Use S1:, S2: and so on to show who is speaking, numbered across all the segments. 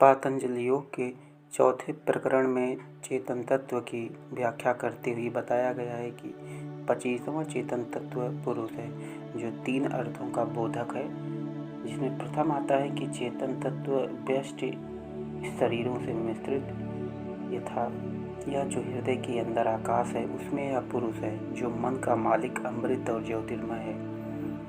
S1: पातंजलि योग के चौथे प्रकरण में चेतन तत्व की व्याख्या करते हुए बताया गया है कि 25वां चेतन तत्व पुरुष है, जो 3 अर्थों का बोधक है। जिसमें प्रथम आता है कि चेतन तत्व व्यष्टि शरीरों से मिश्रित यथा यह जो हृदय के अंदर आकाश है उसमें यह पुरुष है, जो मन का मालिक अमृत और ज्योतिर्मय है।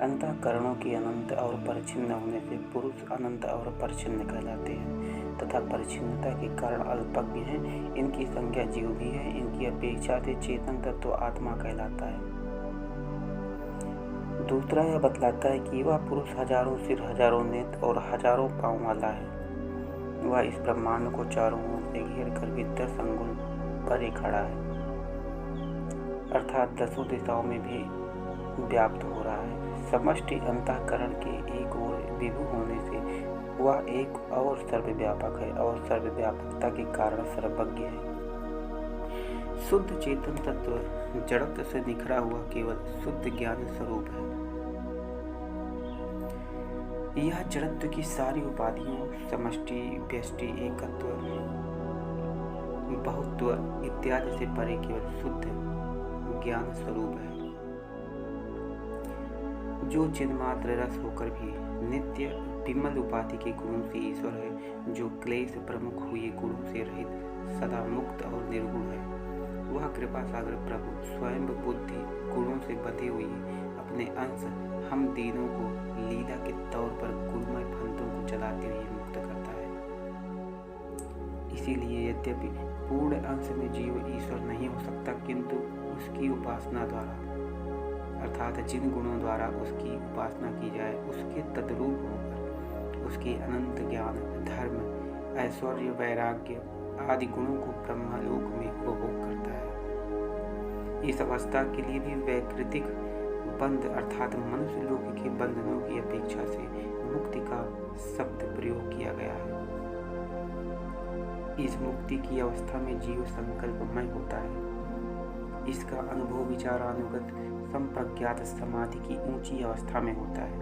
S1: अंतःकरणों के अनंत और परिच्छिन्न होने से पुरुष अनंत और परिच्छिन्न कहलाते हैं तथा परिच्छिन्नता के कारण अल्पज्ञ हैं। इनकी संज्ञा जीव भी है। इनकी अपेक्षा से चेतन तत्व आत्मा कहलाता है। दूसरा यह बतलाता है कि वह पुरुष हजारों सिर, हजारों नेत्र और हजारों पांव वाला है। वह इस ब्रह्मांड को चारों ओर से घेर कर भी 10 अंगुल परे खड़ा है, अर्थात 10 दिशाओं में भी व्याप्त हो रहा है। समष्टि अंतःकरण के एक ओर विभु होने से वह एक और सर्वव्यापक है और सर्वव्यापकता के कारण सर्वज्ञ है। शुद्ध चेतन तत्व जड़त्व से निखरा हुआ केवल शुद्ध ज्ञान स्वरूप है। यह जड़त्व की सारी उपाधियों समष्टि, व्यष्टि, एकत्व, बहुत्व इत्यादि से परे केवल शुद्ध ज्ञान स्वरूप है, जो चिन्मात्र रस होकर भी नित्य विमल उपाधि के गुणों से ईश्वर है, जो क्लेश प्रमुख हुए गुणों से रहित सदा मुक्त और निर्गुण है। वह कृपा सागर प्रभु स्वयं बुद्धि गुणों से बंधे हुए अपने अंश हम दीनों को लीला के तौर पर गुणमय फंतों को चलाते हुए मुक्त करता है। इसीलिए यद्यपि पूर्ण अंश में जीव ईश्वर नहीं हो सकता, किंतु उसकी उपासना द्वारा अर्थात जिन गुणों द्वारा उसकी उपासना की जाए उसके तद्रूप होकर उसके अनंत ज्ञान, धर्म, ऐश्वर्य, वैराग्य आदि गुणों को ब्रह्मलोक में उपभोग करता है। इस अवस्था के लिए भी वैकृतिक बंध अर्थात मनुष्य लोक के बंधनों की अपेक्षा से मुक्ति का शब्द प्रयोग किया गया है। इस मुक्ति की अवस्था में जीव संकल्पमय होता है। इसका अनुभव विचारानुगत संप्रज्ञात समाधि की ऊंची अवस्था में होता है।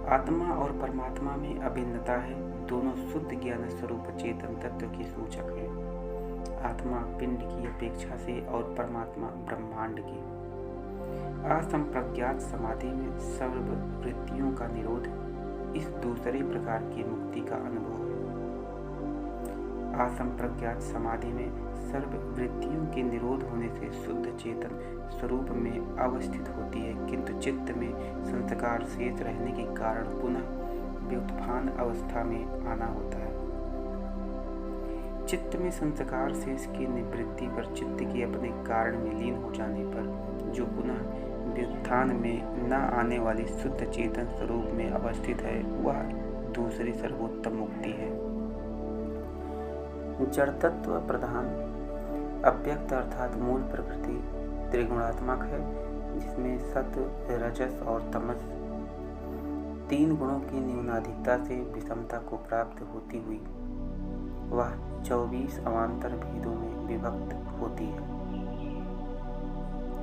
S1: आत्मा और परमात्मा में अभिन्नता है। दोनों शुद्ध ज्ञान स्वरूप चेतन तत्व की सूचक है। आत्मा पिंड की अपेक्षा से और परमात्मा ब्रह्मांड की। असंप्रज्ञात समाधि में सर्व वृत्तियों का निरोध इस दूसरे प्रकार की मुक्ति का अनुभव है। असंप्रज्ञात समाधि में सर्व वृत्तियों के निरोध होने से शुद्ध चेतन स्वरूप में अवस्थित होती है, किंतु चित्त में संस्कार शेष रहने के कारण पुनः व्युत्थान अवस्था में आना होता है। चित्त में संस्कार शेष की निवृत्ति पर चित्त के अपने कारण में लीन हो जाने पर जो पुनः व्युत्थान में न आने वाली शुद्ध चेतन स्वरूप में अवस्थित है, वह दूसरी सर्वोत्तम मुक्ति है। जड़तत्व प्रधान अव्यक्त अर्थात मूल प्रकृति त्रिगुणात्मक है, जिसमें सत्व, रजस और तमस 3 गुणों की न्यूनाधिकता से विषमता को प्राप्त होती हुई वह 24 अवान्तर भेदों में विभक्त होती है।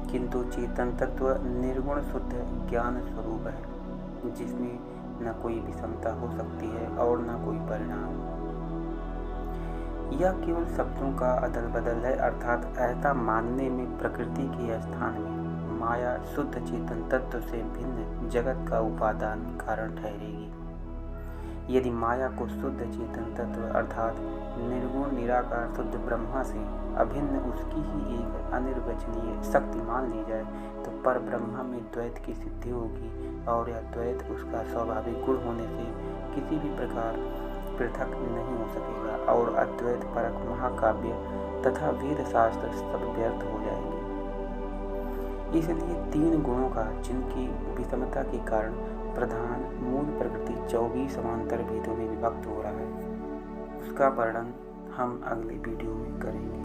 S1: किंतु चेतन तत्व निर्गुण शुद्ध ज्ञान स्वरूप है, जिसमें न कोई विषमता हो सकती है और न कोई परिणाम। यह केवल शब्दों का अदल बदल है, अर्थात ऐसा मानने में प्रकृति के स्थान में माया शुद्ध चेतन तत्व से भिन्न जगत का उपादान कारण ठहरेगी। यदि माया को शुद्ध चेतन तत्व अर्थात निर्गुण निराकार शुद्ध ब्रह्मा से अभिन्न उसकी ही एक अनिर्वचनीय शक्ति मान ली जाए तो पर ब्रह्मा में द्वैत की सिद्धि होगी, और यह द्वैत उसका स्वाभाविक गुण होने से किसी भी प्रकार पृथक नहीं हो सकेगा और अद्वैत परक महाकाव्य तथा वेद शास्त्र सब व्यर्थ हो जाएंगे। इसलिए 3 गुणों का, जिनकी विषमता के कारण प्रधान मूल प्रकृति 24 समांतर भेदों में विभक्त हो रहा है, उसका वर्णन हम अगले वीडियो में करेंगे।